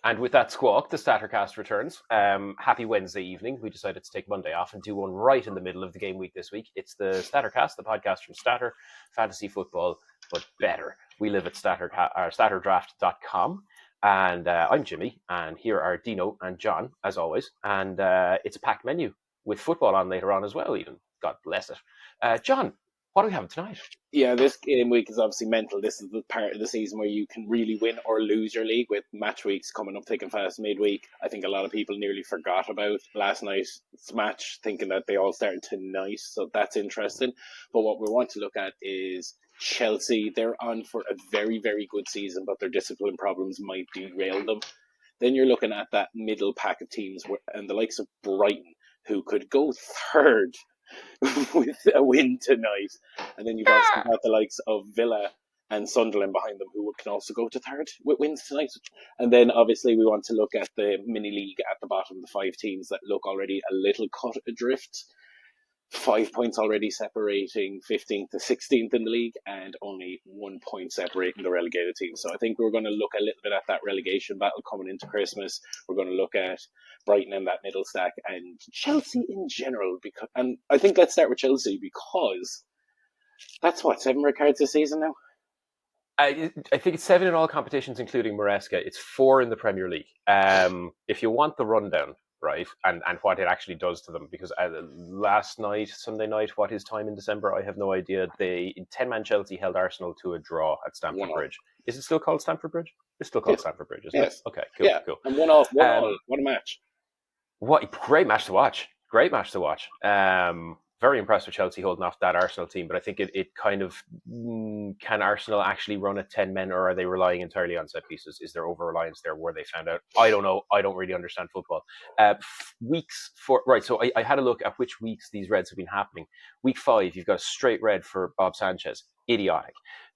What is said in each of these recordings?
And with that squawk, the StatrCast returns. Happy Wednesday evening. We decided to take Monday off and do one right in the middle of the game week this week. It's the StatrCast, the podcast from Statter, fantasy football, but better. We live at StatterDraft.com. And I'm Jimmy, and here are Dino and John, as always. And it's a packed menu with football on later on as well, even. God bless it. John, what do we have tonight? Yeah, this game week is obviously mental. This is the part of the season where you can really win or lose your league, with match weeks coming up thick and fast midweek. I think a lot of people nearly forgot about last night's match, thinking that they all started tonight, so that's interesting. But what we want to look at is Chelsea. They're on for a very, very good season, but their discipline problems might derail them. Then you're looking at that middle pack of teams and the likes of Brighton, who could go third with a win tonight. And then you've also got the likes of Villa and Sunderland behind them, who can also go to third with wins tonight. And then obviously we want to look at the mini league at the bottom, the 5 teams that look already a little cut adrift. 5 points already separating 15th to 16th in the league, and only 1 point separating the relegated team. So I think we're going to look a little bit at that relegation battle coming into Christmas. We're going to look at Brighton in that middle stack and Chelsea in general. And I think let's start with Chelsea, because that's 7 red cards this season now. I think it's 7 in all competitions, including Maresca. It's 4 in the Premier League. If you want the rundown, right, and what it actually does to them, because last night, Sunday night, what is time in December? I have no idea. 10-man Chelsea held Arsenal to a draw at Stamford Bridge. Is it still called Stamford Bridge? It's still called Stamford Bridge, isn't it? Okay, cool. And 1-1. What a match. What great match to watch. Very impressed with Chelsea holding off that Arsenal team, but I think it kind of, can Arsenal actually run at 10 men, or are they relying entirely on set pieces? Is there over-reliance there? Were they found out? I don't know. I don't really understand football. So I had a look at which weeks these reds have been happening. Week 5, you've got a straight red for Bob Sanchez. Idiotic.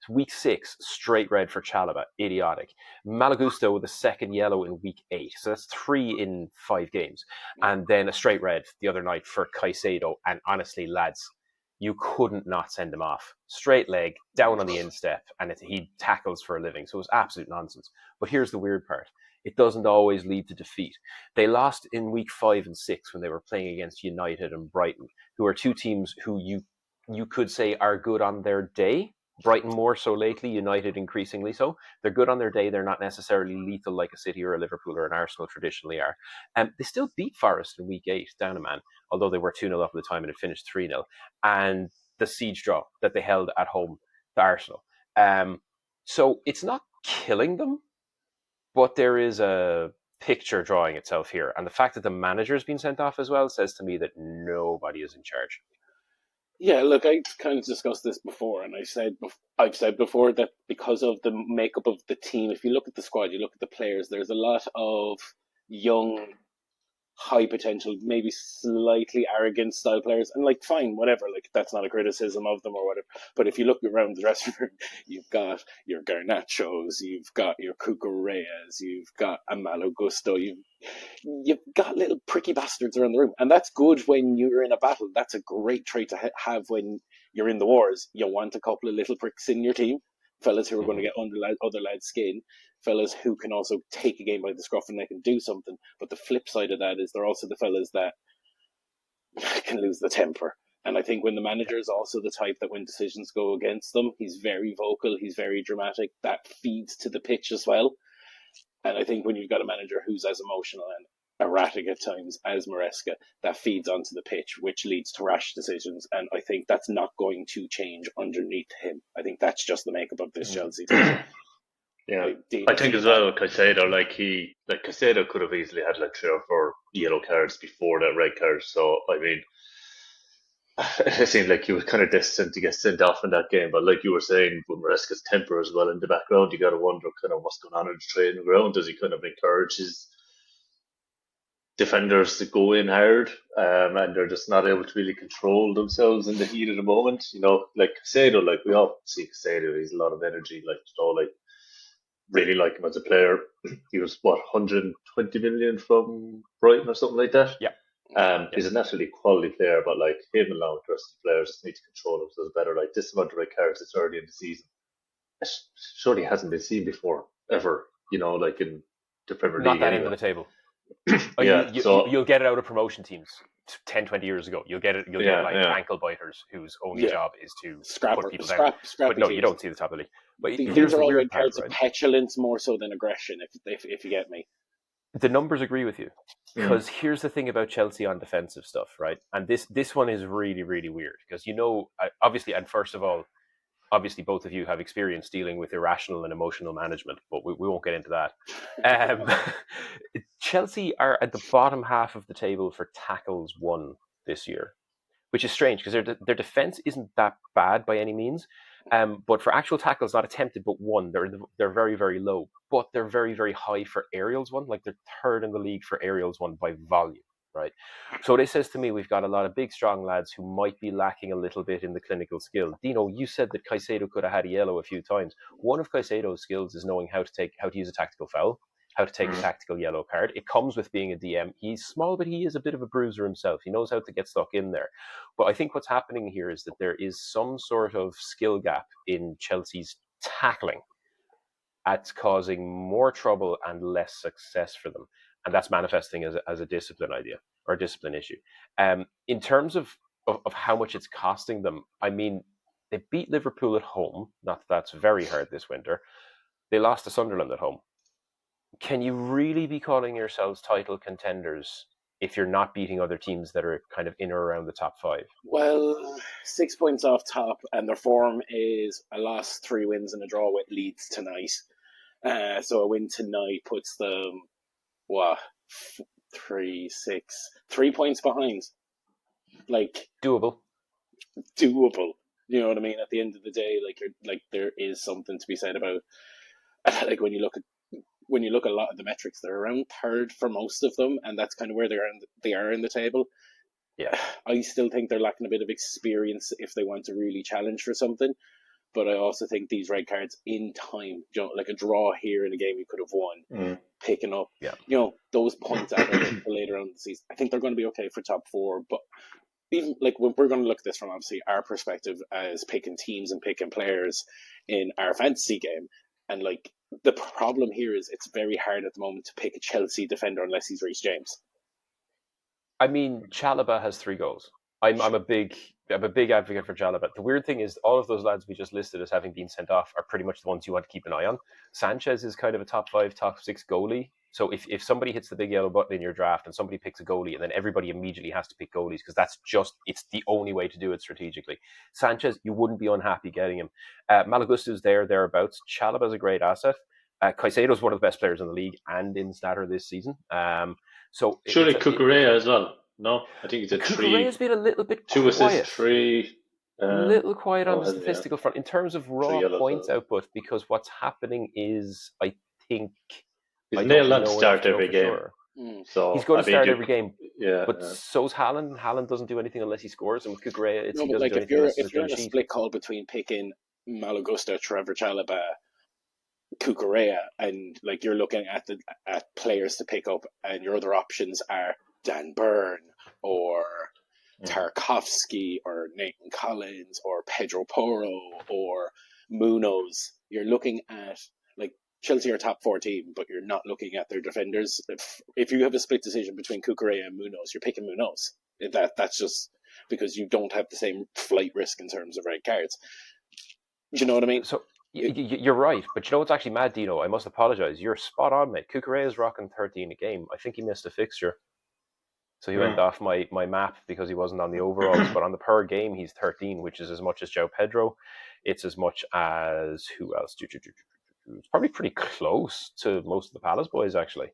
Week 6, straight red for Chalaba. Idiotic. Malagusto with a second yellow in week 8. So that's 3 in 5 games. And then a straight red the other night for Caicedo. And honestly, lads, you couldn't not send him off. Straight leg, down on the instep, and he tackles for a living. So it was absolute nonsense. But here's the weird part. It doesn't always lead to defeat. They lost in week 5 and 6 when they were playing against United and Brighton, who are 2 teams who you could say are good on their day. Brighton more so lately, United increasingly so. They're good on their day. They're not necessarily lethal like a City or a Liverpool or an Arsenal traditionally are. They still beat Forest in week 8, down a man, although they were 2-0 up at the time and it finished 3-0. And the siege draw that they held at home to Arsenal. So it's not killing them, but there is a picture drawing itself here. And the fact that the manager's been sent off as well says to me that nobody is in charge. Yeah, look, I kind of discussed this before, and I've said before that because of the makeup of the team, if you look at the squad, you look at the players, there's a lot of young, high potential, maybe slightly arrogant style players, and fine, whatever, that's not a criticism of them or whatever. But if you look around the dressing room, you've got your Garnachos, you've got your Cucureas, you've got a Malo Gusto, you've got little pricky bastards around the room, and that's good when you're in a battle. That's a great trait to have when you're in the wars. You want a couple of little pricks in your team, fellas who are going to get under other lads' skin, fellas who can also take a game by the scruff and they can do something. But the flip side of that is they're also the fellas that can lose the temper. And I think when the manager is also the type that when decisions go against them, he's very vocal, he's very dramatic, that feeds to the pitch as well. And I think when you've got a manager who's as emotional and erratic at times as Maresca, that feeds onto the pitch, which leads to rash decisions. And I think that's not going to change underneath him. I think that's just the makeup of this Chelsea team. Yeah, I think as well, Caicedo, Caicedo could have easily had 3 or 4 yellow cards before that red card. So, I mean, it seemed like he was kind of destined to get sent off in that game. But like you were saying, with Maresca's temper as well in the background, you got to wonder kind of what's going on in the training ground. Does he kind of encourage his defenders to go in hard, and they're just not able to really control themselves in the heat of the moment? Like Caicedo, we all see Caicedo, he's a lot of energy, really like him as a player. He was 120 million from Brighton or something like that. Yeah. He's an absolutely quality player, but him along with the rest of the players just need to control themselves better. This amount of red cards this early in the season, it surely hasn't been seen before ever. In the Premier Not League that end of anyway. the table. Yeah, You'll get it out of promotion teams 10, 20 years ago. You'll get like ankle biters whose only job is to put people down. But no, teams. you don't see the top of the league. But These here's are the all weird red part, cards of right? petulance more so than aggression, if you get me. The numbers agree with you. Because here's the thing about Chelsea on defensive stuff, right? And this one is really, really weird. Because, obviously, and first of all, obviously both of you have experience dealing with irrational and emotional management, but we won't get into that. Chelsea are at the bottom half of the table for tackles won this year, which is strange because their defense isn't that bad by any means. But for actual tackles not attempted but won, they're very, very low. But they're very, very high for aerials won. Like they're third in the league for aerials won by volume, right? So this says to me we've got a lot of big, strong lads who might be lacking a little bit in the clinical skill. Dino, you said that Caicedo could have had a yellow a few times. One of Caicedo's skills is knowing how to use a tactical foul, how to take a tactical yellow card. It comes with being a DM. He's small, but he is a bit of a bruiser himself. He knows how to get stuck in there. But I think what's happening here is that there is some sort of skill gap in Chelsea's tackling that's causing more trouble and less success for them. And that's manifesting as a discipline idea or a discipline issue. In terms of how much it's costing them, I mean, they beat Liverpool at home. Not that that's very hard this winter. They lost to Sunderland at home. Can you really be calling yourselves title contenders if you're not beating other teams that are kind of in or around the top 5? Well, 6 points off top, and their form is a loss, 3 wins, and a draw with Leeds tonight. So a win tonight puts them, 3 points behind. Like, Doable. You know what I mean? At the end of the day, there is something to be said about, like, when you look at a lot of the metrics, they're around third for most of them, and that's kind of where they are in the table. Yeah, I still think they're lacking a bit of experience if they want to really challenge for something. But I also think these red cards in time, like a draw here in a game you could have won, picking up, those points out later on in the season. I think they're going to be okay for top 4. But even like when we're going to look at this from obviously our perspective as picking teams and picking players in our fantasy game, and like the problem here is it's very hard at the moment to pick a Chelsea defender unless he's Reece James. I mean, Chalobah has 3 goals. I'm a big advocate for Chalobah. The weird thing is all of those lads we just listed as having been sent off are pretty much the ones you want to keep an eye on. Sanchez is kind of a top 5, top 6 goalie. So if somebody hits the big yellow button in your draft and somebody picks a goalie, and then everybody immediately has to pick goalies because it's the only way to do it strategically. Sanchez, you wouldn't be unhappy getting him. Malagusto's thereabouts. Chalobah's a great asset. Caicedo's one of the best players in the league and in Statter this season. So surely Cucurella as well. No, I think it's a 3. Cucurella's been a little bit 2 quiet. assists, 3. Little quiet on the statistical front in terms of raw points output, because what's happening is I think he's nailed on to start every game. Sure. So he's going to start every game. Yeah, but so's Haaland. Haaland doesn't do anything unless he scores, and with Cucurella, he doesn't do anything unless if you're in a split call between picking Malagusta, Trevor Chalobah, Cucurella, and like you're looking at players to pick up, and your other options are Dan Burn or Tarkovsky or Nathan Collins or Pedro Porro or Munoz. You're looking at like Chelsea are top 4 team, but you're not looking at their defenders. If you have a split decision between Cucurella and Munoz, you're picking Munoz. That's just because you don't have the same flight risk in terms of red cards. Do you know what I mean? So you're right, but you know what's actually mad, Dino? I must apologise. You're spot on, mate. Cucurella's rocking 13 a game. I think he missed a fixture. So he went off my map because he wasn't on the overalls, but on the per game, he's 13, which is as much as João Pedro. It's as much as who else? It's probably pretty close to most of the Palace boys, actually.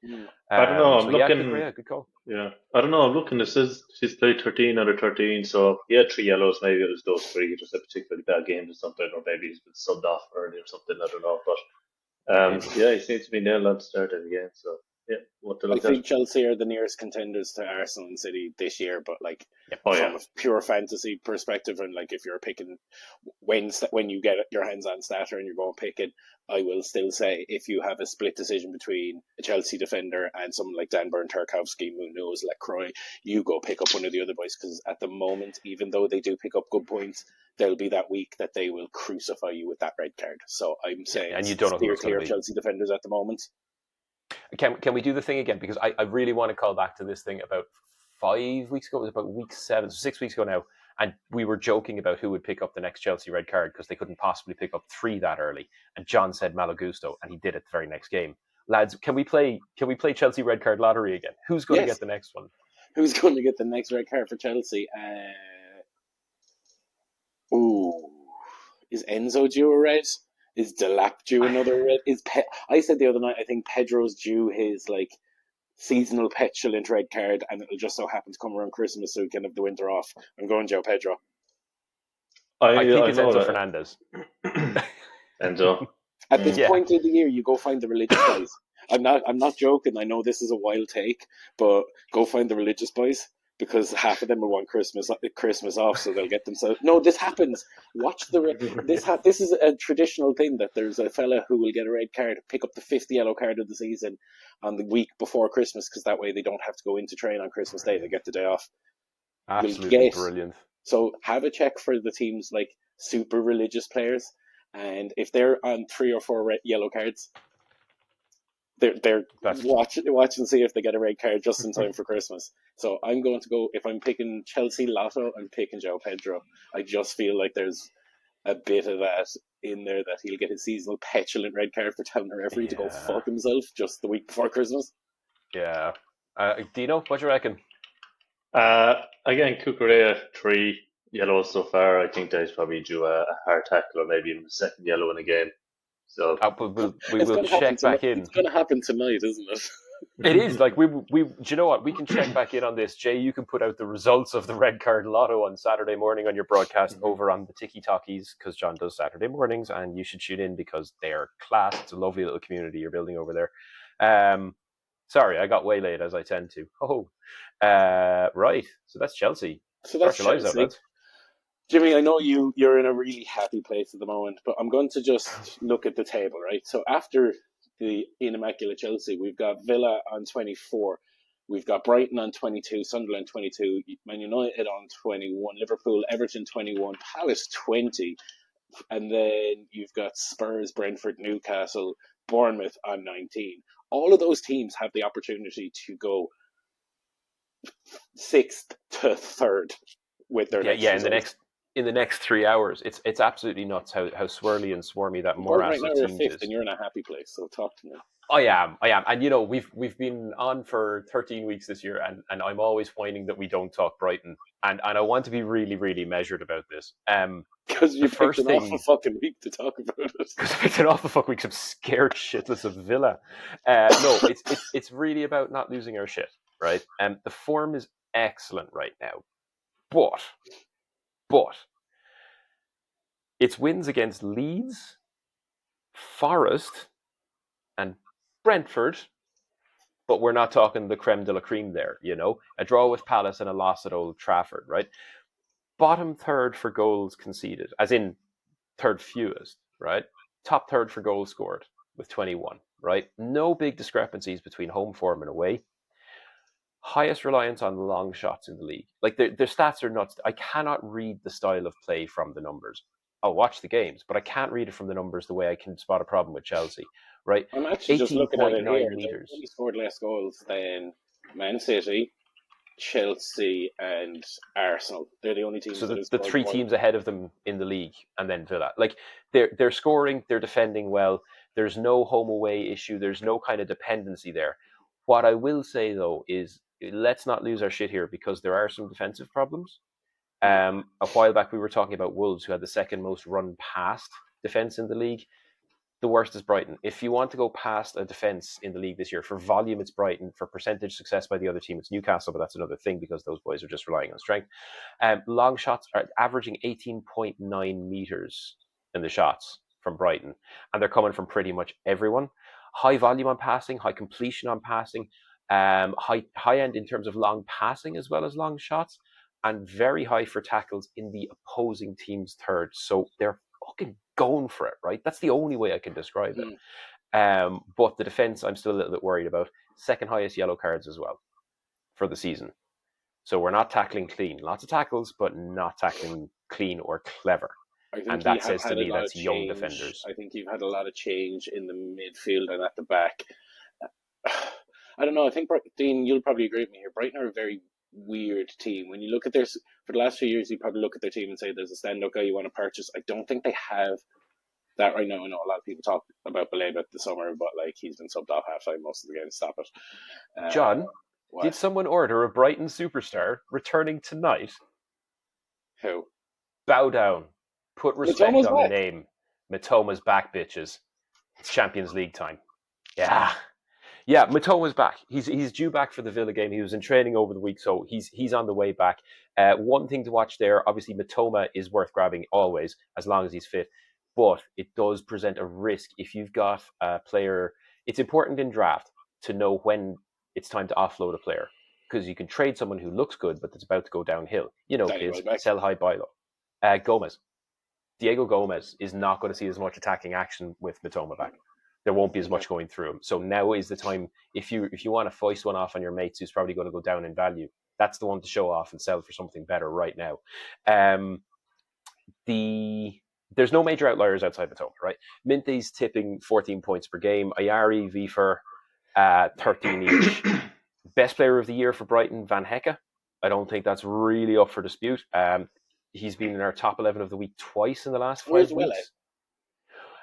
I don't know. I'm looking. Yeah, good call. Yeah, I don't know. I'm looking. It says he's played 13 out of 13, so he had 3 yellows. Maybe it was those 3. Just a particularly bad game or something, or maybe he's been subbed off early or something. I don't know, but yeah, he seems to be nailed on to start every game. So yeah, what to look I think Chelsea are the nearest contenders to Arsenal and City this year, but like from a pure fantasy perspective, and like if you're picking when you get your hands on Statter and you're going picking, I will still say if you have a split decision between a Chelsea defender and someone like Dan Burn, Tarkovsky, Munoz, Lacroix, you go pick up one of the other boys, because at the moment, even though they do pick up good points, there'll be that week that they will crucify you with that red card. So I'm saying and you don't know steer clear of Chelsea defenders at the moment. Can we do the thing again? Because I really want to call back to this thing about 5 weeks ago. It was about week 7, so 6 weeks ago now. And we were joking about who would pick up the next Chelsea red card because they couldn't possibly pick up 3 that early. And John said Malo Gusto, and he did it the very next game. Lads, can we play Chelsea red card lottery again? Who's going to get the next one? Who's going to get the next red card for Chelsea? Is Enzo due a red? Is Delap due another red? I said the other night I think Pedro's due his seasonal petulant red card, and it'll just so happen to come around Christmas so he can have the winter off. I'm going Joe Pedro. I think it's Enzo Fernandez. Enzo. At this point of the year, you go find the religious boys. I'm not joking. I know this is a wild take, but go find the religious boys because half of them will want Christmas off, so they'll get themselves. No, this happens. Watch this is a traditional thing that there's a fella who will get a red card, pick up the 5th yellow card of the season on the week before Christmas, because that way they don't have to go into train on Christmas Day. They get the day off. Absolutely brilliant. So have a check for the teams like super religious players, and if they're on 3 or 4 yellow cards, they're watch and see if they get a red card just in time for Christmas. So I'm going to go, if I'm picking Chelsea Lotto, I'm picking Joe Pedro. I just feel like there's a bit of that in there that he'll get his seasonal petulant red card for telling the referee to go fuck himself just the week before Christmas. Yeah. Dino, what do you reckon? Again, Cucurella 3 yellows so far. I think that he's probably due a hard tackle or maybe even a second yellow in a game. So we will check back in. It's going to happen tonight, isn't it? It is. Do you know what? We can check back in on this. Jay, you can put out the results of the red card lotto on Saturday morning on your broadcast over on the Tiki Talkies, because John does Saturday mornings, and you should tune in because they're class. It's a lovely little community you're building over there. Sorry, I got waylaid as I tend to. Right. So that's Chelsea. So that's Chelsea. Jimmy, I know you're in a really happy place at the moment, but I'm going to just look at the table, right? So after the immaculate Chelsea, we've got Villa on 24, we've got Brighton on 22, Sunderland 22, Man United on 21, Liverpool, Everton 21, Palace 20, and then you've got Spurs, Brentford, Newcastle, Bournemouth on 19. All of those teams have the opportunity to go 6th to 3rd with their in the next 3 hours. It's absolutely nuts how swirly and swarmy that morass of teams is. And you're in a happy place, so talk to me. I am, and we've been on for 13 weeks this year, and I'm always whining that we don't talk Brighton, and I want to be really, really measured about this. Because you picked an awful fucking week to talk about it. Because I picked an awful fucking week. I'm scared shitless of Villa. No, it's really about not losing our shit, right? The form is excellent right now, but it's wins against Leeds, Forest, and Brentford, but we're not talking the creme de la creme there, a draw with Palace and a loss at Old Trafford, right? Bottom 3rd for goals conceded, as in 3rd fewest, right? Top 3rd for goals scored with 21, right? No big discrepancies between home form and away. Highest reliance on long shots in the league. Their stats are nuts. I cannot read the style of play from the numbers. I'll watch the games, but I can't read it from the numbers the way I can spot a problem with Chelsea, right? I'm actually just looking at it here. They only scored less goals than Man City, Chelsea, and Arsenal. They're the only teams. So the 3 teams ahead of them in the league, and then Villa. They're scoring, they're defending well. There's no home away issue. There's no kind of dependency there. What I will say though is, let's not lose our shit here, because there are some defensive problems. A while back, we were talking about Wolves, who had the 2nd most run past defense in the league. The worst is Brighton. If you want to go past a defense in the league this year, for volume, it's Brighton. For percentage success by the other team, it's Newcastle, but that's another thing because those boys are just relying on strength. Long shots are averaging 18.9 meters in the shots from Brighton, and they're coming from pretty much everyone. High volume on passing, high completion on passing, high end in terms of long passing as well as long shots, and very high for tackles in the opposing team's 3rd. So they're fucking going for it, right? That's the only way I can describe it. But the defense, I'm still a little bit worried about. 2nd highest yellow cards as well for the season. So we're not tackling clean. Lots of tackles, but not tackling clean or clever. And that says to me that's young defenders. I think you've had a lot of change in the midfield and at the back. I don't know. I think Dean, you'll probably agree with me here. Brighton are a very weird team. When you look at for the last few years, you probably look at their team and say there's a stand-up guy you want to purchase. I don't think they have that right now. I know a lot of people talk about Baleba this summer, but like he's been subbed off half time most of the games. Stop it, John. what? Did someone order a Brighton superstar returning tonight? Who? Bow down. Put respect Mitoma's on the back. name. Mitoma's back, bitches. It's Champions League time. Yeah. Yeah, Mitoma's back. He's due back for the Villa game. He was in training over the week, so he's on the way back. One thing to watch there, obviously Mitoma is worth grabbing always, as long as he's fit. But it does present a risk if you've got a player. It's important in draft to know when it's time to offload a player, because you can trade someone who looks good but that's about to go downhill. You know, kids, sell high, buy low. Gomez. Diego Gomez is not going to see as much attacking action with Mitoma back. There won't be as much going through him. So now is the time, if you want to foist one off on your mates who's probably going to go down in value, that's the one to show off and sell for something better right now. There's no major outliers outside Mitoma, right? Minty's tipping 14 points per game. Ayari, Vifer, 13 each. Best player of the year for Brighton, Van Hecke. I don't think that's really up for dispute. He's been in our top 11 of the week twice in the last 5 weeks.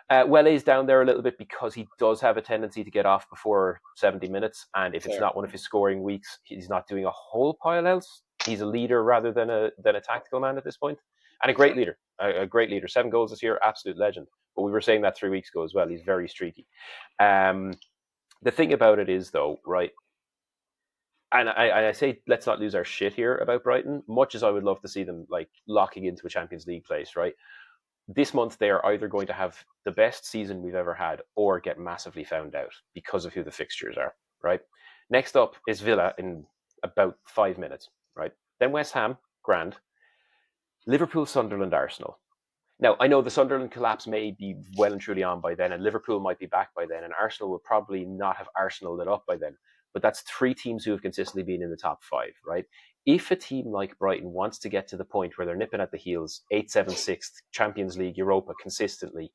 Welle's down there a little bit because he does have a tendency to get off before 70 minutes. And if it's not one of his scoring weeks, he's not doing a whole pile else. He's a leader rather than a tactical man at this point. And a great leader. A great leader. 7 goals this year, absolute legend. But we were saying that 3 weeks ago as well. He's very streaky. The thing about it is, though, right, and I say let's not lose our shit here about Brighton, much as I would love to see them like locking into a Champions League place, right? This month they are either going to have the best season we've ever had or get massively found out because of who the fixtures are, right? Next up is Villa in about 5 minutes, right? Then West Ham, grand. Liverpool, Sunderland, Arsenal. Now, I know the Sunderland collapse may be well and truly on by then, and Liverpool might be back by then, and Arsenal will probably not have Arsenal lit up by then. But that's 3 teams who have consistently been in the top 5, right? If a team like Brighton wants to get to the point where they're nipping at the heels, 8th, 7th, 6th, Champions League, Europa consistently,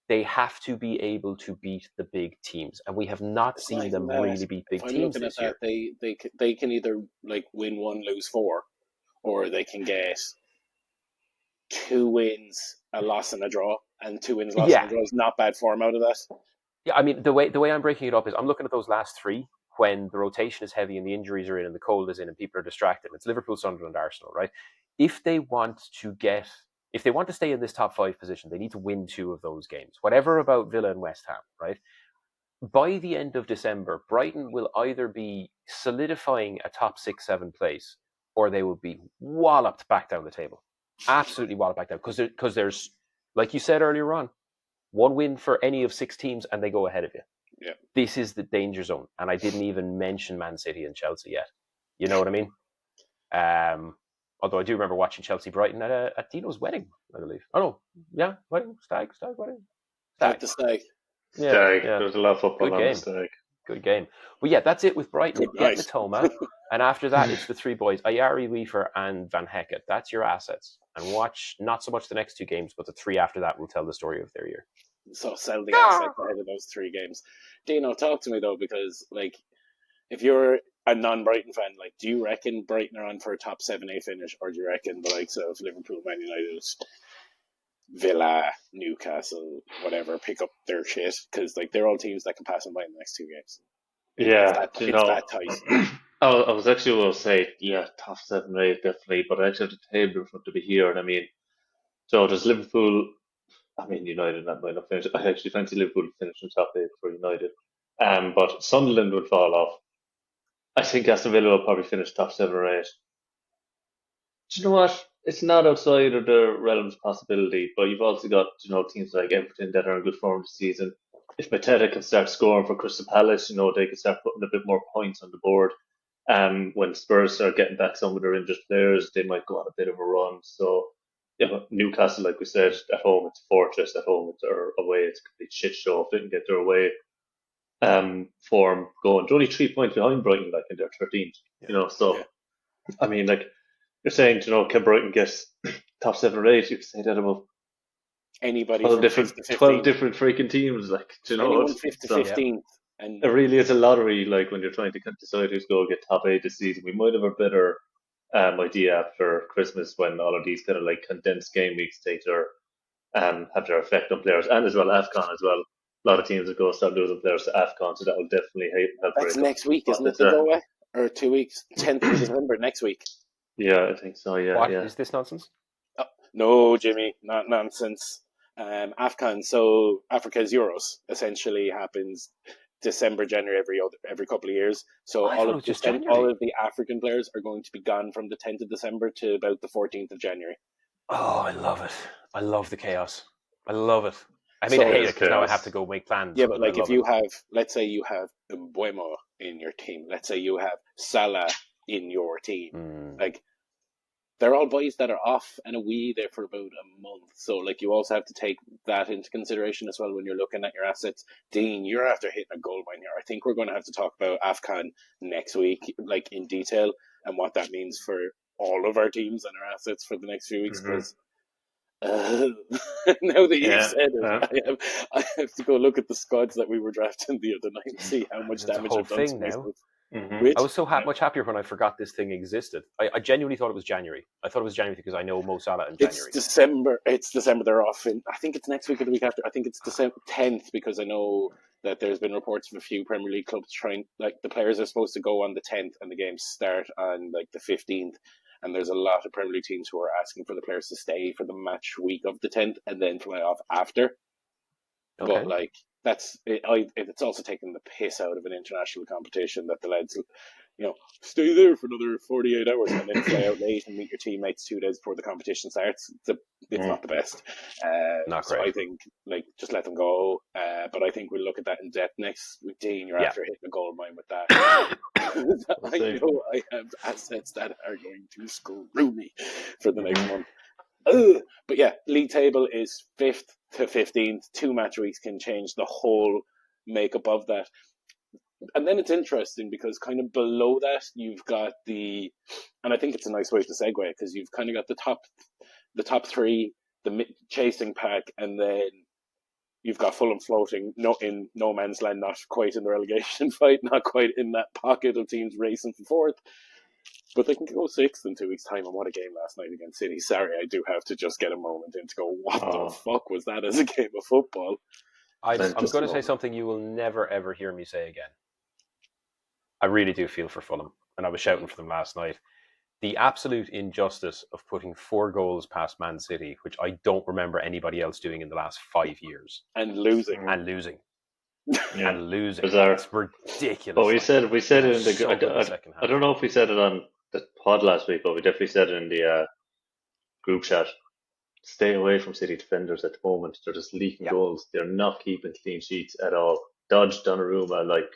they have to be able to beat the big teams. And we have not seen them really beat big teams this year. They can either like win 1, lose 4, or they can get 2 wins, a loss and a draw, and 2 wins, loss and a draw is not bad form out of that. Yeah, I mean, the way I'm breaking it up is I'm looking at those last 3 when the rotation is heavy and the injuries are in and the cold is in and people are distracted. It's Liverpool, Sunderland, Arsenal, right? If they want to stay in this top 5 position, they need to win 2 of those games. Whatever about Villa and West Ham, right? By the end of December, Brighton will either be solidifying a top 6, 7 place, or they will be walloped back down the table. Absolutely walloped back down. Because there's, like you said earlier on, 1 win for any of 6 teams and they go ahead of you. Yeah. This is the danger zone. And I didn't even mention Man City and Chelsea yet. You know what I mean? Although I do remember watching Chelsea Brighton at Dino's wedding, I believe. Oh no, yeah, wedding, stag wedding. Stag to stag. Stag. Yeah. There's a lot of football on the stag. Good game. But yeah, that's it with Brighton. Get Mitoma. And after that, it's the 3 boys, Ayari, Weaver, and Van Hecke. That's your assets. And watch not so much the next 2 games, but the 3 after that will tell the story of their year. So sell the assets ahead of those 3 games. Dino, talk to me though, because like if you're a non-Brighton fan, like do you reckon Brighton are on for a top 7-8 finish, or do you reckon the likes of Liverpool, Man United, Villa, Newcastle, whatever, pick up their shit? Because like they're all teams that can pass them by in the next 2 games. It's that tight. I was actually going to say, top 7-8 definitely, but I actually have the table in front of me here, and I mean, so does Liverpool. I mean, United that might not finish. I actually fancy Liverpool to finish in top 8 for United. But Sunderland would fall off. I think Aston Villa will probably finish top 7 or 8. Do you know what? It's not outside of the realms of possibility, but you've also got, teams like Everton that are in good form this season. If Mateta can start scoring for Crystal Palace, they can start putting a bit more points on the board. When Spurs start getting back some of their injured players, they might go on a bit of a run. So, Newcastle, like we said, at home it's a fortress, at home it's or away it's a complete shit show. If they can get their away form going, they're only 3 points behind Brighton, like in their 13th. So I mean, like you're saying, can Brighton get top 7 or 8? You can say that about anybody 12 different freaking teams, like anyone 5th to 15th And it really is a lottery. Like when you're trying to decide who's going to get top 8 this season, we might have a better idea after Christmas when all of these kind of like condensed game weeks take their have their effect on players, and as well AFCON as well. A lot of teams are going to start losing players to AFCON, so that will definitely help that's break up next week, what isn't it? this. They go away, or 2 weeks, 10th of December next week. Yeah, I think so. Yeah, What yeah. is this nonsense? Oh, no, Jimmy, not nonsense. AFCON, so Africa's Euros, essentially happens December, January every couple of years. So I thought it was just all January. of the African players are going to be gone from the 10th of December to about the 14th of January. Oh, I love it. I love the chaos. I love it. I mean, So I hate There's it because now I chaos. have to go make plans. yeah, but But I like if love it. you have, let's say you have Mbuemo in your team, let's say you have Salah in your team, like they're all boys that are off and away there for about a month. So like you also have to take that into consideration as well when you're looking at your assets. Dean, you're after hitting a gold mine here. I think we're going to have to talk about AFCON next week, like in detail, and what that means for all of our teams and our assets for the next few weeks. Because now that you've Yeah, said it, I have to go look at the squads that we were drafting the other night and see how much There's a damage whole I've done to thing now. myself. mm-hmm. I Which was so much happier when I forgot this thing existed. I genuinely thought it was January. I thought it was January because I know Mo Salah in it's January. December. It's December. They're off in. I think it's next week or the week after. I think it's December 10th because I know that there's been reports of a few Premier League clubs trying. Like the players are supposed to go on the 10th and the games start on like the 15th. And there's a lot of Premier League teams who are asking for the players to stay for the match week of the 10th and then fly off after. Okay. But like that's it, it's also taking the piss out of an international competition that the lads, stay there for another 48 hours and then fly out late and meet your teammates 2 days before the competition starts. It's not the best. Not so great. I think like just let them go. But I think we'll look at that in depth next week. Dean, you're after hitting a gold mine with that. I know I have assets that are going to screw me for the next month. But yeah, league table is 5th to 15th. 2 match weeks can change the whole makeup of that. And then it's interesting because kind of below that you've got and I think it's a nice way to segue because you've kind of got the top 3, the chasing pack, and then you've got Fulham floating in no man's land, not quite in the relegation fight, not quite in that pocket of teams racing for 4th. But they can go 6th in 2 weeks' time, and what a game last night against City. Sorry, I do have to just get a moment in to go, what the fuck was that as a game of football? I'm going to say something you will never, ever hear me say again. I really do feel for Fulham, and I was shouting for them last night. The absolute injustice of putting 4 goals past Man City, which I don't remember anybody else doing in the last 5 years. And losing. And losing. Yeah. And losing. Bizarre. It's ridiculous. But we said it in the second half. I don't know if we said it on the pod last week, but we definitely said it in the group chat. Stay away from City defenders at the moment. They're just leaking goals. They're not keeping clean sheets at all. Dodge Donnarumma like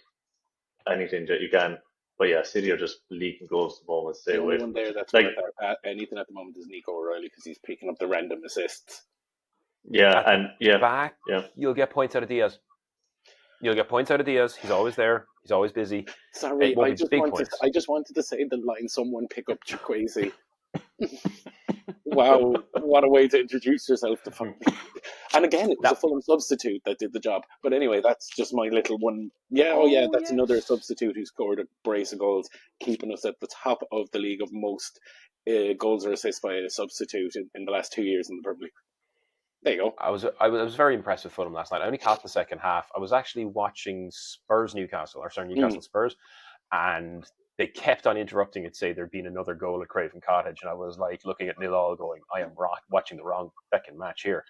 anything that you can. But yeah, City are just leaking goals at the moment. Stay the away only from one there that's like worth anything at the moment is Nico O'Reilly because he's picking up the random assists. Back, you'll get points out of Diaz. He's always there. He's always busy. Sorry, I just wanted to say the line, someone pick up Chukwueze. Wow, what a way to introduce yourself to fun. And again, it was a Fulham substitute that did the job. But anyway, that's just my little one. Yeah, that's another substitute who scored a brace of goals, keeping us at the top of the league of most goals or assists by a substitute in the last 2 years in the Premier League. There you go. I was very impressed with Fulham last night. I only caught the second half. I was actually watching Newcastle Spurs, and they kept on interrupting it, say there'd been another goal at Craven Cottage, and I was like looking at nil all going, I am watching the wrong second match here.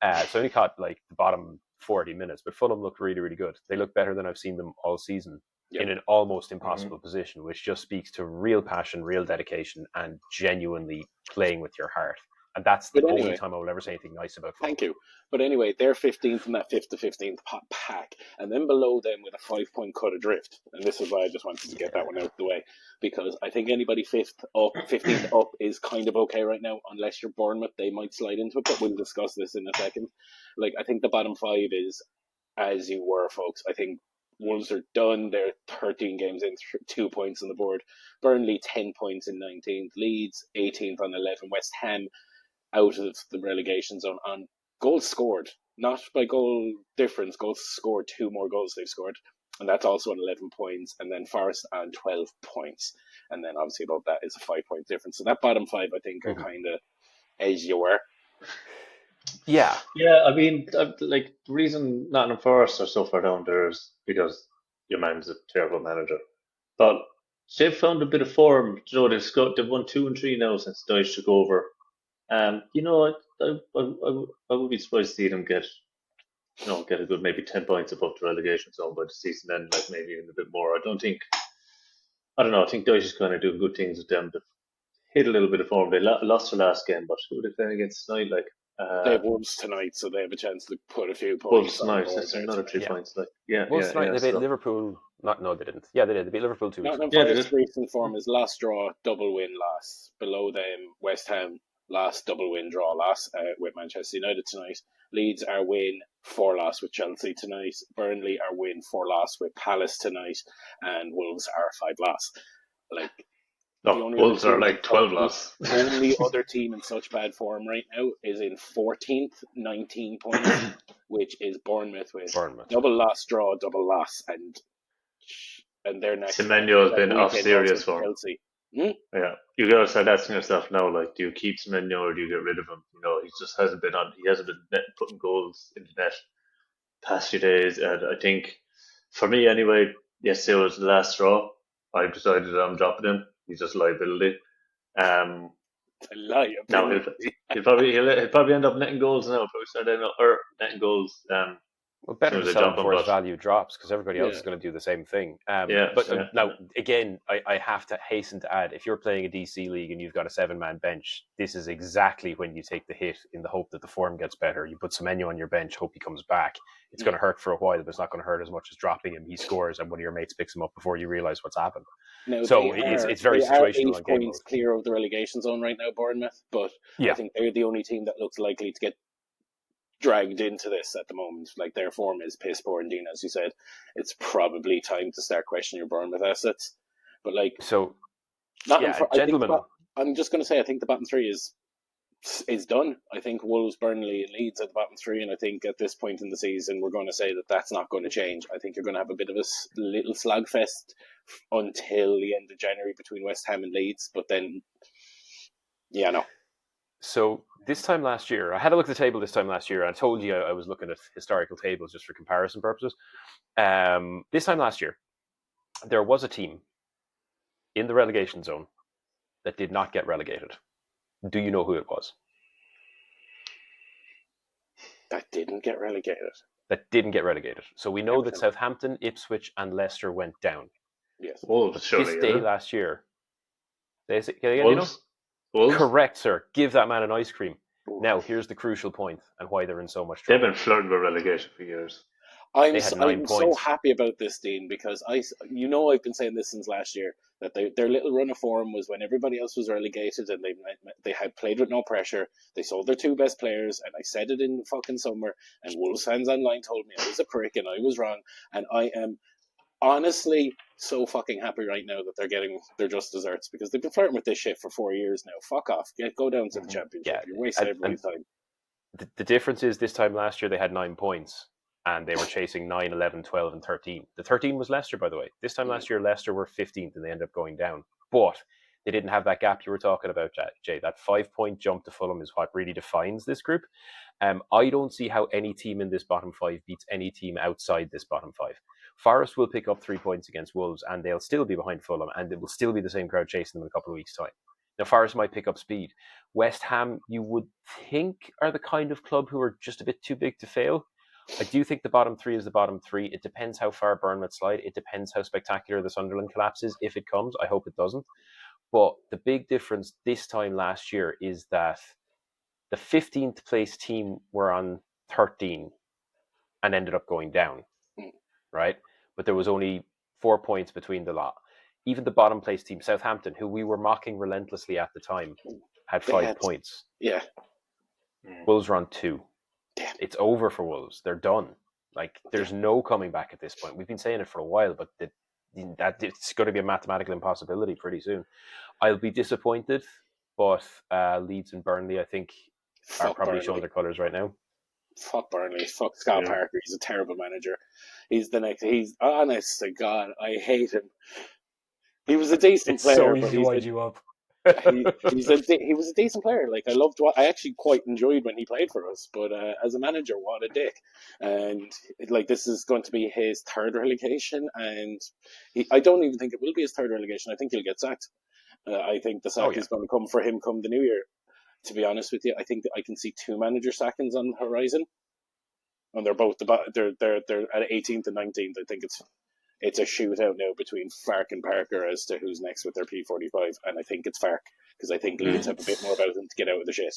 So I only caught like the bottom 40 minutes, but Fulham looked really, really good. They look better than I've seen them all season in an almost impossible position, which just speaks to real passion, real dedication, and genuinely playing with your heart. And that's the only time I will ever say anything nice about Fulham. Thank you. But anyway, they're 15th in that 5th to 15th pack. And then below them with a 5-point cut adrift. And this is why I just wanted to get that one out of the way. Because I think anybody 15th up is kind of okay right now. Unless you're Bournemouth, they might slide into it. But we'll discuss this in a second. Like, I think the bottom 5 is as you were, folks. I think Wolves are done. They're 13 games in, 2 points on the board. Burnley, 10 points in 19th. Leeds, 18th on 11. West Ham, out of the relegation zone on goals scored, not by goal difference. Goals scored, 2 more goals they've scored. and that's also on 11 points, and then Forest on 12 points, and then obviously above that is a 5-point difference. So that bottom five, I think, are kind of as you were. Yeah. Yeah, I mean, like the reason Nottingham Forest are so far down there is because your man's a terrible manager. But they've found a bit of form. You know, they've won 2 and 3 now since Dyche took over. You know, I would be surprised to see them get a good maybe 10 points above the relegation zone by the season end, like maybe even a bit more. I don't know. I think Dyche is kind of doing good things with them. They've hit a little bit of form. They lost their last game, but who are they playing against tonight? Like They have Wolves tonight, so they have a chance to put a few Wolves points on tonight. board That's there another tonight. 3 points. Like yeah, Wolves yeah, tonight, yeah. they beat So Liverpool. No, they didn't. Yeah, they did. They beat Liverpool 2 weeks ago. Nottingham yeah, they Forest did. recent form is last draw, double win loss. Below them, West Ham last double win draw loss with Manchester United tonight. Leeds are win 4 loss with Chelsea tonight. Burnley are win 4 loss with Palace tonight, and Wolves are 5 loss. Like the No, only other Wolves are team, like 12 loss. only other team in such bad form right now is in 14th, 19 points, which is Bournemouth with double loss, draw, double loss, and their next Semenyo has been off weekend also serious form. Chelsea. Yeah, you gotta start asking yourself now, like, do you keep Semenyo or do you get rid of him? You know, he just hasn't been on. He hasn't been putting goals into net past few days, and I think for me anyway, yesterday was the last straw. I've decided that I'm dropping him. He's just a liability. Um, It's a liability. now he'll probably end up netting goals now. Probably start netting goals. Well, As better soon to as I sell him drop him, before his but value drops because everybody else Yeah. is going to do the same thing. yeah, But yeah. now, again, I have to hasten to add, if you're playing a DC league and you've got a 7-man bench, this is exactly when you take the hit in the hope that the form gets better. You put Semenyo on your bench, hope he comes back. It's going to hurt for a while, but it's not going to hurt as much as dropping him. He scores and one of your mates picks him up before you realise what's happened. Now, So it's very they are situational 8 on game points mode. clear of the relegation zone right now, Bournemouth, but Yeah. I think they're the only team that looks likely to get dragged into this at the moment. Like, their form is piss poor, and Dean, as you said, it's probably time to start questioning your Bournemouth assets. But like, So, gentlemen, gentlemen. I'm just going to say I think the bottom three is done. I think Wolves, Burnley, and Leeds at the bottom three, and I think at this point in the season we're going to say that that's not going to change. I think you're going to have a bit of a little slugfest until the end of January between West Ham and Leeds, but then, yeah, no. So this time last year, I had a look at the table this time last year. And I told you I was looking at historical tables just for comparison purposes. This time last year, there was a team in the relegation zone that did not get relegated. Do you know who it was? That didn't get relegated. That didn't get relegated. So we know that Southampton, Ipswich, and Leicester went down. Yes. Wolves, surely. This day last year. Wolves? You know? Wolves? Correct, sir. Give that man an ice cream. Now, here's the crucial point and why they're in so much They've trouble. been flirting with relegation for years. I'm so happy about this, Dean, because I've been saying this since last year, that their little run of form was when everybody else was relegated and they had played with no pressure. They sold their 2 best players, and I said it in fucking summer, and Wolves fans online told me I was a prick and I was wrong, and I am honestly so fucking happy right now that they're getting their just desserts, because they've been flirting with this shit for 4 years now. Fuck off. Go down to the championship. Yeah, You're wasting everybody's time. The difference is this time last year they had 9 points and they were chasing 9, 11, 12 and 13. The 13 was Leicester, by the way. This time last year Leicester were 15th and they ended up going down. But they didn't have that gap you were talking about, Jay. That 5-point jump to Fulham is what really defines this group. I don't see how any team in this bottom 5 beats any team outside this bottom 5. Forest will pick up 3 points against Wolves and they'll still be behind Fulham and it will still be the same crowd chasing them in a couple of weeks' time. Now, Forest might pick up speed. West Ham, you would think, are the kind of club who are just a bit too big to fail. I do think the bottom 3 is the bottom 3. It depends how far Bournemouth slide. It depends how spectacular the Sunderland collapse is, if it comes. I hope it doesn't. But the big difference this time last year is that the 15th place team were on 13 and ended up going down, right? But there was only 4 points between the lot. Even the bottom place team, Southampton, who we were mocking relentlessly at the time, had 5 points. Yeah. Wolves were on 2. Damn. It's over for Wolves. They're done. Like, there's no coming back at this point. We've been saying it for a while, but that it's going to be a mathematical impossibility pretty soon. I'll be disappointed, but Leeds and Burnley, I think, are probably showing their colours right now. fuck Burnley, fuck Scott Parker. He's a terrible manager. He's honest to God, I hate him. He was a decent player. So easy to wind you up. he was a decent player. Like I actually quite enjoyed when he played for us. But as a manager, what a dick! And this is going to be his third relegation, and I don't even think it will be his third relegation. I think he'll get sacked. I think the sack is going to come for him come the new year. To be honest with you, I think that I can see two manager sackings on the horizon, and they're both they're at 18th and 19th. I think it's a shootout now between Fark and Parker as to who's next with their P45, and I think it's Fark because I think Leeds have a bit more about them to get out of the shit.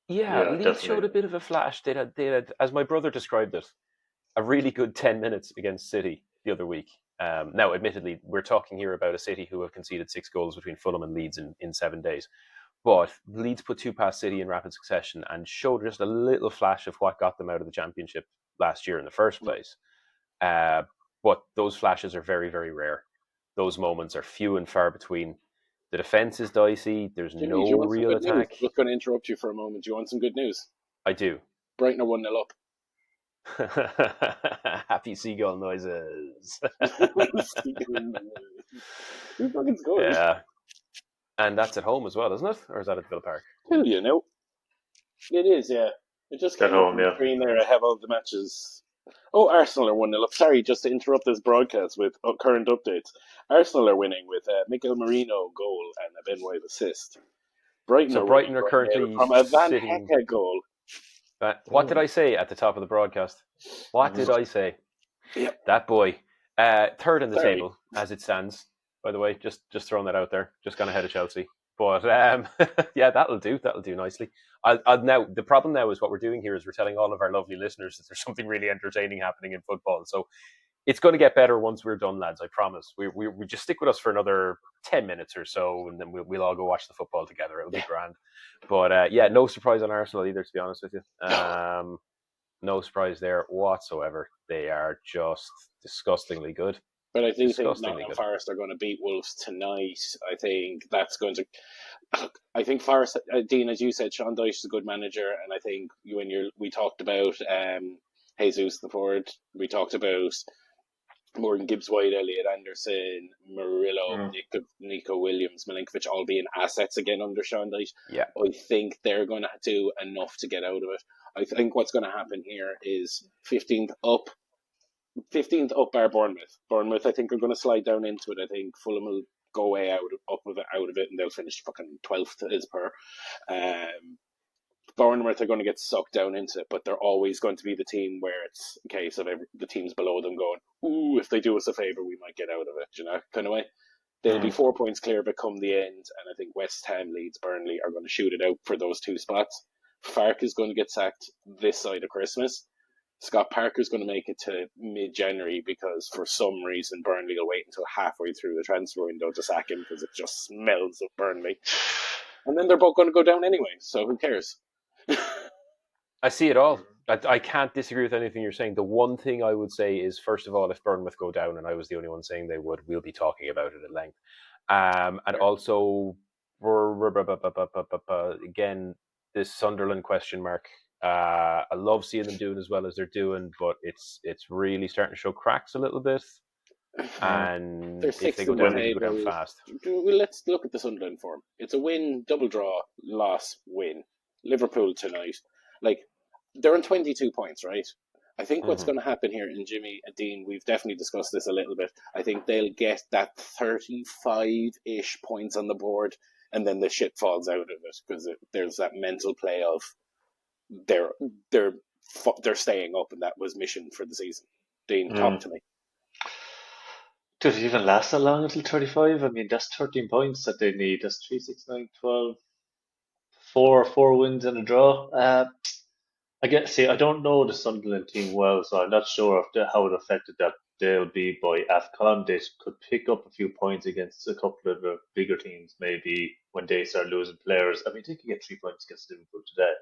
Yeah, Leeds definitely showed a bit of a flash. They had, as my brother described it, a really good 10 minutes against City the other week. Now, admittedly, we're talking here about a City who have conceded 6 goals between Fulham and Leeds in 7 days. But Leeds put 2 past City in rapid succession and showed just a little flash of what got them out of the Championship last year in the first place. But those flashes are very, very rare. Those moments are few and far between. The defence is dicey. There's Jimmy, no real attack. I'm just going to interrupt you for a moment. Do you want some good news? I do. Brighton are 1-0 up. Happy seagull noises. Who fucking scored? Yeah. And that's at home as well, isn't it? Or is that at Villa Park? Hell, you know. It is, yeah. It just came up on the screen there. I have all the matches. Oh, Arsenal are 1-0 up. Sorry, just to interrupt this broadcast with current updates. Arsenal are winning with Miguel Merino goal and a Ben White assist. Brighton are currently from a Van Hecke goal. What did I say at the top of the broadcast? What did I say? Yep. That boy. Third in the table, as it stands, by the way. Just throwing that out there. Just gone ahead of Chelsea. But yeah, that'll do. That'll do nicely. Now, the problem now is what we're doing here is we're telling all of our lovely listeners that there's something really entertaining happening in football. So it's going to get better once we're done, lads. I promise. We just stick with us for another 10 minutes or so, and then we'll all go watch the football together. It'll be grand. But yeah, no surprise on Arsenal either, to be honest with you. No surprise there whatsoever. They are just disgustingly good. But I do think Nottingham Forest are going to beat Wolves tonight. I think that's going to. I think Forest, Dean, as you said, Sean Dyche is a good manager, and I think we talked about Jesus the forward. We talked about Morgan Gibbs-White, Elliot Anderson, Murillo, Nico Williams, Milinkovic, all being assets again under Sean Dyche. Yeah, I think they're going to do enough to get out of it. I think what's going to happen here is 15th up bar Bournemouth. Bournemouth, I think, are going to slide down into it. I think Fulham will go way out of it, and they'll finish fucking 12th as per. Bournemouth are going to get sucked down into it, but they're always going to be the team where it's a case of the teams below them going, ooh, if they do us a favour, we might get out of it, kind of way. They'll be 4 points clear but come the end, and I think West Ham, Leeds, Burnley are going to shoot it out for those 2 spots. Fark is going to get sacked this side of Christmas. Scott Parker's going to make it to mid-January because for some reason Burnley will wait until halfway through the transfer window to sack him because it just smells of Burnley. And then they're both going to go down anyway, so who cares? I see it all. I can't disagree with anything you're saying. The one thing I would say is, first of all, if Bournemouth go down, and I was the only one saying they would, we'll be talking about it at length. And also, again, this Sunderland question mark. I love seeing them doing as well as they're doing, but it's really starting to show cracks a little bit. And if they go down, they go down fast. Let's look at the Sunderland form. It's a win, double draw, loss, win. Liverpool tonight. They're on 22 points, right? I think what's going to happen here, and Jimmy and Dean, we've definitely discussed this a little bit. I think they'll get that 35-ish points on the board, and then the shit falls out of it because there's that mental play of they're staying up, and that was mission for the season. Dean, talk to me. Does it even last that long until 35? I mean, that's 13 points that they need. That's 3, 6, 9, 12. Four wins and a draw. I don't know the Sunderland team well, so I'm not sure how it affected that they'll be by AFCON. They could pick up a few points against a couple of the bigger teams, maybe when they start losing players. I mean, they could get 3 points against Liverpool today.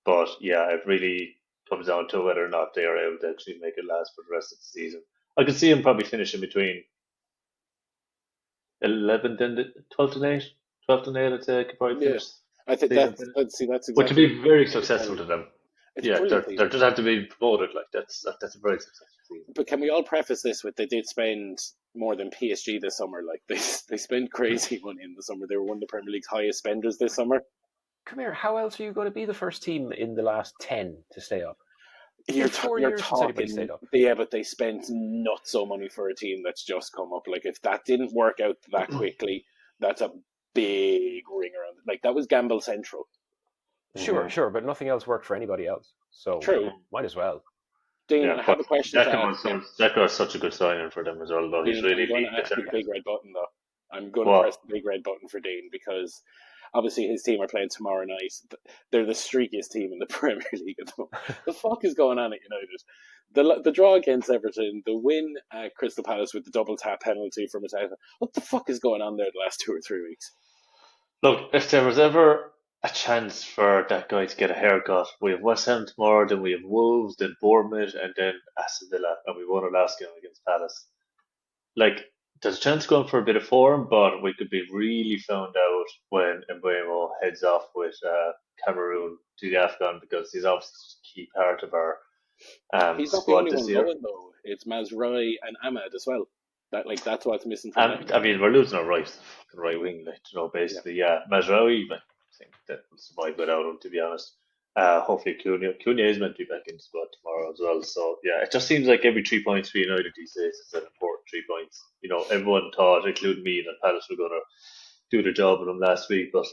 But yeah, it really comes down to whether or not they are able to actually make it last for the rest of the season. I could see them probably finishing between 11th and 12th and 8. 12th and 8, I'd say, could probably finish. I think that's exactly. Which would be very successful to them. It's brilliant. They're just have to be promoted. Like that's a very successful season. But can we all preface this with they did spend more than PSG this summer? Like they spent crazy money in the summer. They were one of the Premier League's highest spenders this summer. Come here. How else are you going to be the first team in the last 10 to stay up? You're 4 years since anybody talking, stayed up. yeah, but they spent nuts of money for a team that's just come up. Like if that didn't work out that quickly, that's a big ringer. Like that was Gamble Central. Sure, but nothing else worked for anybody else. So True. Might as well. Dean, I have a question to ask. That was such a good signing for them as well, though. Dean, He's really I'm going to ask the big red button, though. I'm going to press the big red button for Dean because obviously his team are playing tomorrow night. They're the streakiest team in the Premier League at the moment. The fuck is going on at United? The draw against Everton, the win at Crystal Palace with the double tap penalty from Mateta. What the fuck is going on there the last 2 or 3 weeks? Look, if there was ever a chance for that guy to get a haircut, we have West Ham tomorrow, then we have Wolves, then Bournemouth, and then Aston Villa, and we won our last game against Palace. Like, there's a chance going for a bit of form, but we could be really found out when Mbeumo heads off with Cameroon to the AFCON because he's obviously a key part of our he's not the squad only this one year. going, though. It's Mazraoui and Ahmad as well. That's what's missing from them. I mean, we're losing our right wing, basically. Yeah, Mazraoui, I think that will survive without him, to be honest. Hopefully Cunha is meant to be back in the squad tomorrow as well. So yeah, it just seems like every 3 points for United these days is an important 3 points. Everyone thought, including me, that Palace were going to do the job on them last week, but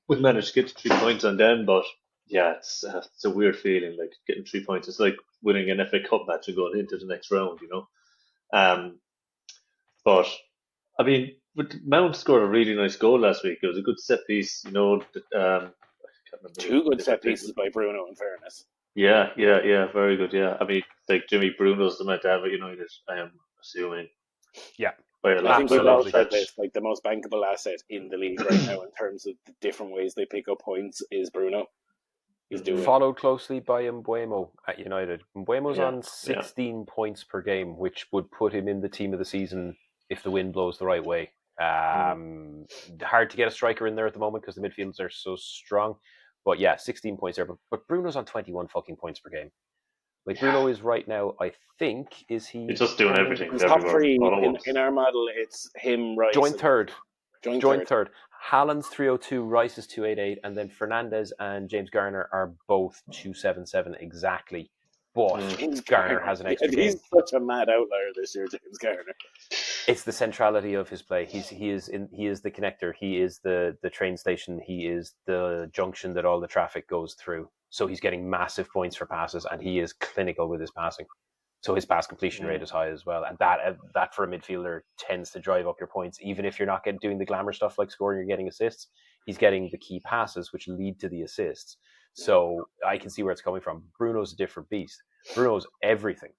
we managed to get to 3 points on them. But yeah, it's a weird feeling, like getting 3 points. It's like winning an FA Cup match and going into the next round, But I mean, Mount scored a really nice goal last week. It was a good set piece, I can't remember. 2 good set pieces by Bruno, in fairness. Yeah, very good. Yeah, I mean, like Jimmy Bruno's the man to have at United. I am assuming. Yeah, I think we've all said this. Like the most bankable asset in the league right now, in terms of the different ways they pick up points, is Bruno. He's doing followed closely by Mbeumo at United. Mbeumo's on 16 points per game, which would put him in the team of the season if the wind blows the right way. Hard to get a striker in there at the moment because the midfielders are so strong. But yeah, 16 points there. But Bruno's on 21 fucking points per game. Like Bruno is right now, I think, is he? He's just doing everything. He's top 3 in our model. It's him, Rice. Joint third. Haaland's 302, Rice is 288, and then Fernandes and James Garner are both 277 exactly. But James Garner has an extra game. He's such a mad outlier this year, James Garner. It's the centrality of his play. He is the connector. He is the train station. He is the junction that all the traffic goes through. So he's getting massive points for passes, and he is clinical with his passing. So his pass completion rate is high as well, and that for a midfielder tends to drive up your points. Even if you're not doing the glamour stuff like scoring or getting assists, he's getting the key passes which lead to the assists. So I can see where it's coming from. Bruno's a different beast. Bruno's everything,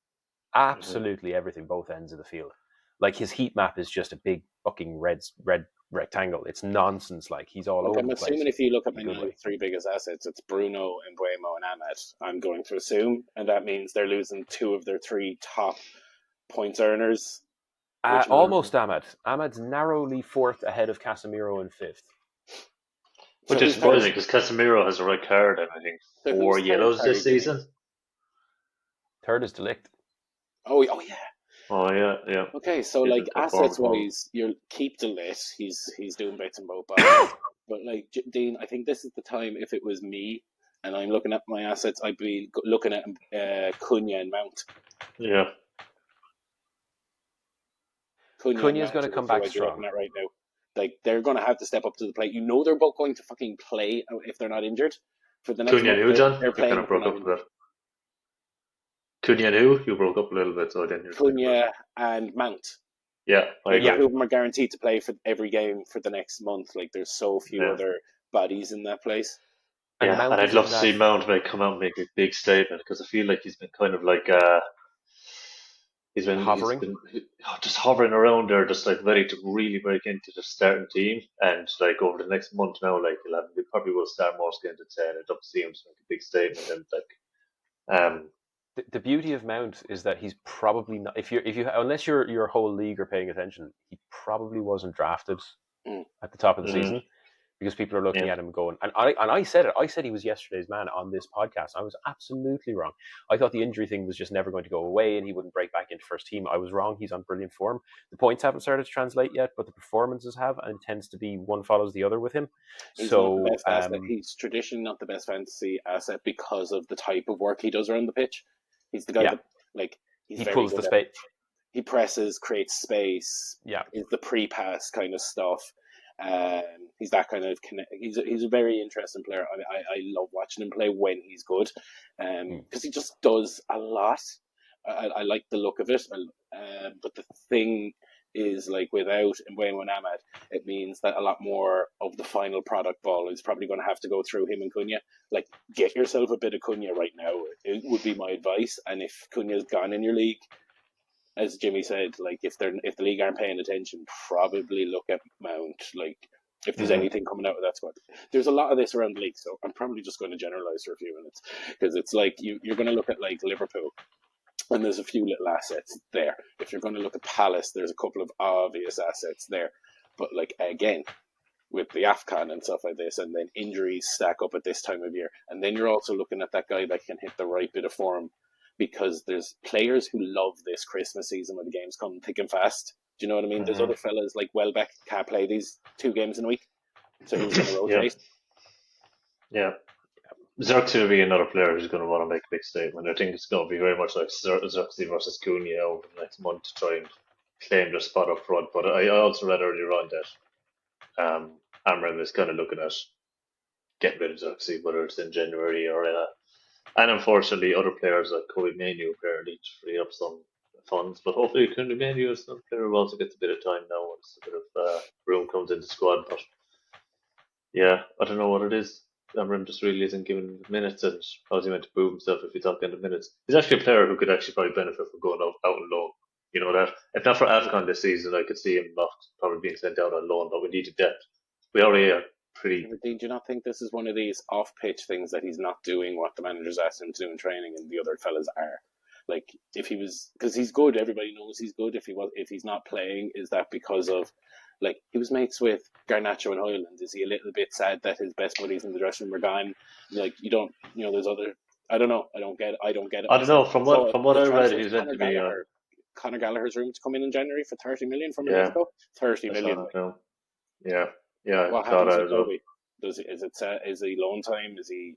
absolutely everything, both ends of the field. Like his heat map is just a big fucking red rectangle. It's nonsense. Like he's all over the place. I'm assuming if you look at my 3 biggest assets, it's Bruno, Mbeumo, and Ahmed. I'm going to assume, and that means they're losing 2 of their 3 top points earners. Almost Ahmed. Ahmed's narrowly 4th ahead of Casemiro in 5th. Which is surprising because Casemiro has a red card and I think 4 yellows this season. 3rd is De Ligt. Oh yeah. Oh yeah. Okay, so like assets wise, you'll keep the list. He's doing bits and both. But like Dean, I think this is the time. If it was me and I'm looking at my assets, I'd be looking at Cunha and Mount. Yeah. Cunha's going to come back strong. At right now, like they're going to have to step up to the plate. They're both going to fucking play if they're not injured for the next. Cunha and who, John? They're playing. You kind of broke up a bit. Cunha and who? You broke up a little bit, so I didn't hear. Cunha and Mount. Yeah, I agree. Two of them are guaranteed to play for every game for the next month. Like there's so few other bodies in that place. And I'd love to see Mount come out and make a big statement because I feel like he's been kind of like he's been just hovering around there, just like ready to really break into the starting team. And like over the next month now, like he probably will start most games at 10. I'd love to see him make a big statement and like. The beauty of Mount is that he's probably not. If you unless your whole league are paying attention, he probably wasn't drafted at the top of the season. because people are looking Yeah. at him going, and I said it. I said he was yesterday's man on this podcast. I was absolutely wrong. I thought the injury thing was just never going to go away, and he wouldn't break back into first team. I was wrong. He's on brilliant form. The points haven't started to translate yet, but the performances have, and it tends to be one follows the other with him. He's not the So best asset. He's traditionally not the best fantasy asset because of the type of work he does around the pitch. He's the guy that, like, he's he very pulls good the at space. he presses, creates space, Yeah. is the pre-pass kind of stuff. He's that kind of he's a very interesting player. I love watching him play when he's good, because he just does a lot. I like the look of it, but the thing is, like, without Mbeumo and Ahmad, it means that a lot more of the final product ball is probably going to have to go through him and Cunha. Like, get yourself a bit of Cunha right now. It would be my advice. And if Cunha's gone in your league, as Jimmy said, like, if the league aren't paying attention, probably look at Mount. Like, if there's anything coming out of that squad, there's a lot of this around the league. So I'm probably just going to generalize for a few minutes, because it's like you're going to look at, like, Liverpool, and there's a few little assets there. If you're going to look at Palace, there's a couple of obvious assets there. But, like, again, with the AFCON and stuff like this, and then injuries stack up at this time of year, and then you're also looking at that guy that can hit the right bit of form, because there's players who love this Christmas season when the games come thick and fast. Do you know what I mean? There's other fellas like Welbeck can't play these 2 games in a week, so who's going to rotate? Yeah. Xerxes will be another player who's going to want to make a big statement. I think it's going to be very much like Xerxes versus Cunha over the next month to try and claim their spot up front. But I also read earlier on that Amram is kind of looking at getting rid of Xerxes, whether it's in January or and unfortunately, other players like Kobe Manu apparently to free up some funds. But hopefully, Kobe Manu is another player who also gets a bit of time now once a bit of room comes into the squad. But yeah, I don't know what it is. Amram just really isn't given minutes, and how's he meant to prove himself if he's not getting minutes? He's actually a player who could actually probably benefit from going out on loan. You know that if not for AFCON this season, I could see him not probably being sent out on loan. But we needed depth. We already are pretty. Do you not think this is one of these off-pitch things that he's not doing what the manager's asked him to do in training, and the other fellas are? Like, if he was, because he's good, everybody knows he's good. If he's not playing, is that because of, like, he was mates with Garnacho and Hoyland? Is he a little bit sad that his best buddies in the dressing room are gone? Like, there's other. I don't know. I don't get it. I don't know. From what I read, he's meant to be. Conor Gallagher's room to come in January for 30 million from a year ago. 30 million. Yeah. What happens to Kobe? Is he loan time? Is he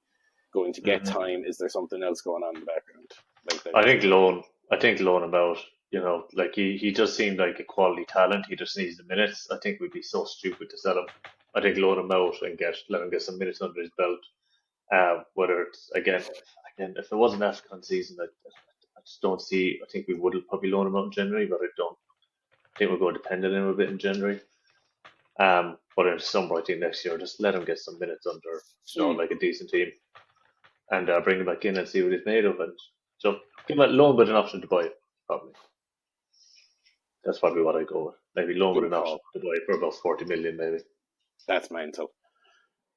going to get time? Is there something else going on in the background? I think loan about. Like he does seem like a quality talent. He just needs the minutes. I think we'd be so stupid to sell him. I think loan him out and let him get some minutes under his belt. Whether it's again, if it wasn't AFCON season, I just don't see. I think we would probably loan him out in January, but I don't. I think we'll go dependent on him a bit in January. But in summer, I think next year, just let him get some minutes under, like a decent team, and bring him back in and see what he's made of, and so give him a loan with an option to buy it, probably. That's probably what I go with. Maybe loan with an option to buy it for about 40 million, maybe. That's mental.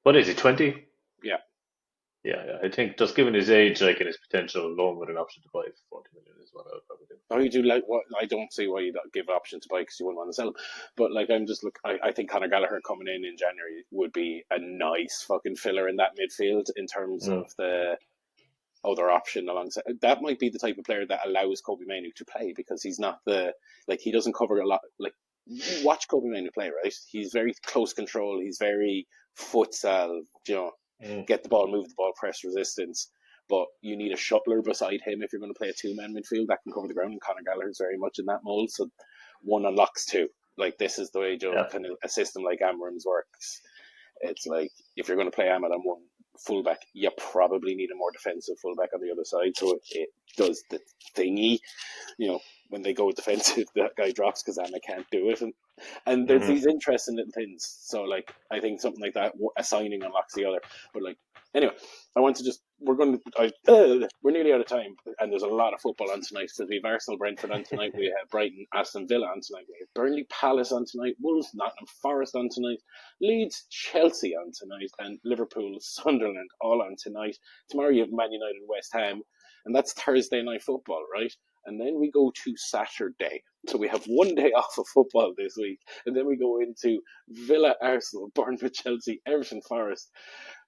What is he, 20? Yeah. Yeah. I think just given his age, like, and his potential, loan with an option to buy it for 40 million is what I would probably do. Oh, you do like what? I don't see why you don't give option to buy because you wouldn't want to sell him. But, like, I think Conor Gallagher coming in January would be a nice fucking filler in that midfield in terms of the other option alongside. That might be the type of player that allows Kobe Manu to play, because he's not he doesn't cover a lot. Like, watch Kobe Manu play, right? He's very close control. He's very futsal, get the ball, move the ball, press resistance. But you need a shuttler beside him if you're going to play a 2-man midfield that can cover the ground. And Conor Gallagher is very much in that mold. So one unlocks two. Like, this is the way kind of a system like Amram's works. It's like, if you're going to play Ahmad on one fullback, you probably need a more defensive fullback on the other side. So it does the thingy. When they go defensive, that guy drops because Ahmad can't do it. And there's these interesting little things. So, like, I think something like that, a signing unlocks the other. But, like, anyway, I want to we're nearly out of time, and there's a lot of football on tonight, because we have Arsenal, Brentford on tonight, we have Brighton, Aston Villa on tonight, we have Burnley, Palace on tonight, Wolves, Nottingham Forest on tonight, Leeds, Chelsea on tonight, and Liverpool, Sunderland all on tonight. Tomorrow you have Man United, West Ham, and that's Thursday night football, right? And then we go to Saturday. So we have one day off of football this week. And then we go into Villa, Arsenal, Bournemouth, Chelsea, Everton, Forest,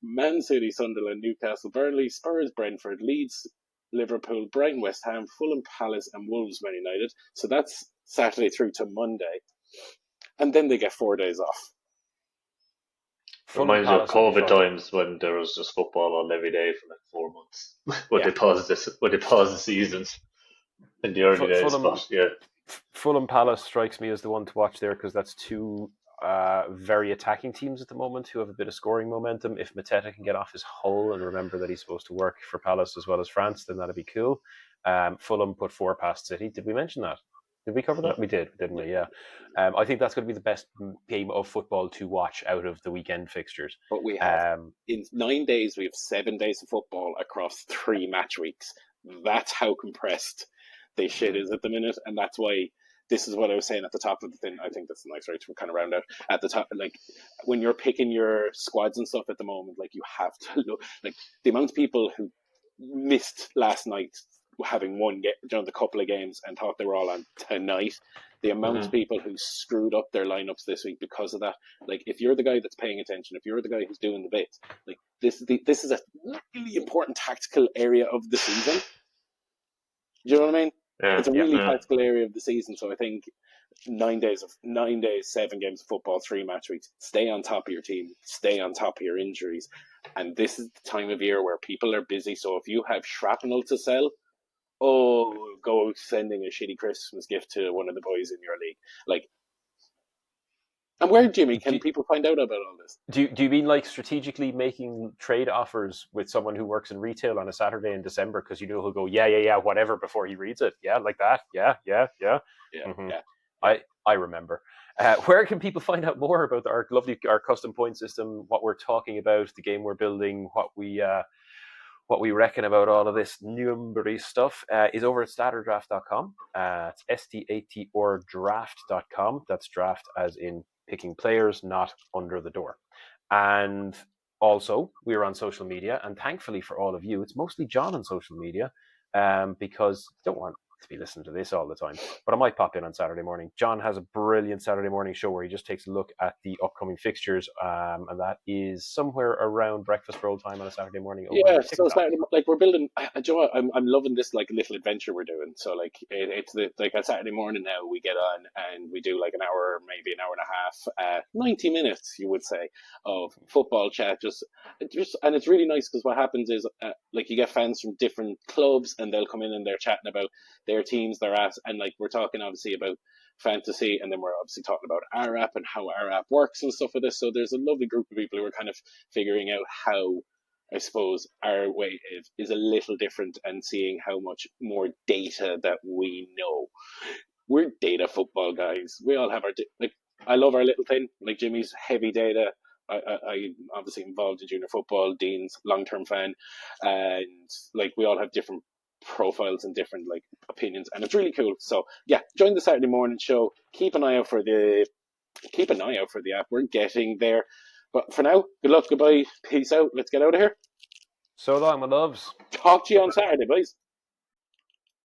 Man City, Sunderland, Newcastle, Burnley, Spurs, Brentford, Leeds, Liverpool, Brighton, West Ham, Fulham, Palace, and Wolves, Man United. So that's Saturday through to Monday. And then they get 4 days off. Reminds me of COVID times when there was just football on every day for like 4 months. They paused the seasons in the early days. Fulham Palace strikes me as the one to watch there because that's two very attacking teams at the moment who have a bit of scoring momentum. If Mateta can get off his hole and remember that he's supposed to work for Palace as well as France, then that'd be cool. Fulham put 4 past City. Did we mention that? Did we cover that? We did, didn't we? Yeah. I think that's going to be the best game of football to watch out of the weekend fixtures. But we have, in 9 days, we have 7 days of football across 3 match weeks. That's how compressed this shit is at the minute. And that's why this is what I was saying at the top of the thing. I think that's a nice way to kind of round out. At the top, like, when you're picking your squads and stuff at the moment, like, you have to look, like, the amount of people who missed last night having won the couple of games and thought they were all on tonight, the amount of people who screwed up their lineups this week because of that. Like, if you're the guy that's paying attention, if you're the guy who's doing the bits, like, this is a really important tactical area of the season. Do you know what I mean? It's a really tactical area of the season. So I think 9 days, 7 games of football, 3 match weeks. Stay on top of your team. Stay on top of your injuries. And this is the time of year where people are busy. So if you have shrapnel to sell, go sending a shitty Christmas gift to one of the boys in your league. Like, and where, Jimmy, can people find out about all this? Do you mean like strategically making trade offers with someone who works in retail on a Saturday in December because you know he'll go yeah whatever before he reads it? Yeah, like that. Yeah. I remember. Where can people find out more about our custom point system, what we're talking about, the game we're building, what we reckon about all of this numbery stuff is over at StatrCast.com. It's STATR draft.com. That's draft as in picking players, not under the door. And also, we're on social media. And thankfully for all of you, it's mostly John on social media because I don't want to be listening to this all the time. But I might pop in on Saturday morning. John has a brilliant Saturday morning show where he just takes a look at the upcoming fixtures, and that is somewhere around breakfast roll time on a Saturday morning. So Saturday, like, we're building. I'm loving this like little adventure we're doing. So like it's like a Saturday morning now. We get on and we do like an hour, maybe an hour and a half, 90 minutes, you would say, of football chat. Just and it's really nice because what happens is like you get fans from different clubs and they'll come in and they're chatting about their teams they're at, and like we're talking obviously about fantasy, and then we're obviously talking about our app and how our app works and stuff with this. So there's a lovely group of people who are kind of figuring out how, I suppose, our way is a little different and seeing how much more data that we know. We're data football guys. We all have our like. I love our little thing. Like Jimmy's heavy data. I obviously involved in junior football. Dean's long-term fan, and like we all have different profiles and different like opinions, and it's really cool. So yeah, join the Saturday morning show. Keep an eye out for the app. We're getting there. But for now, good luck, goodbye, peace out. Let's get out of here. So long, my loves. Talk to you on Saturday, boys.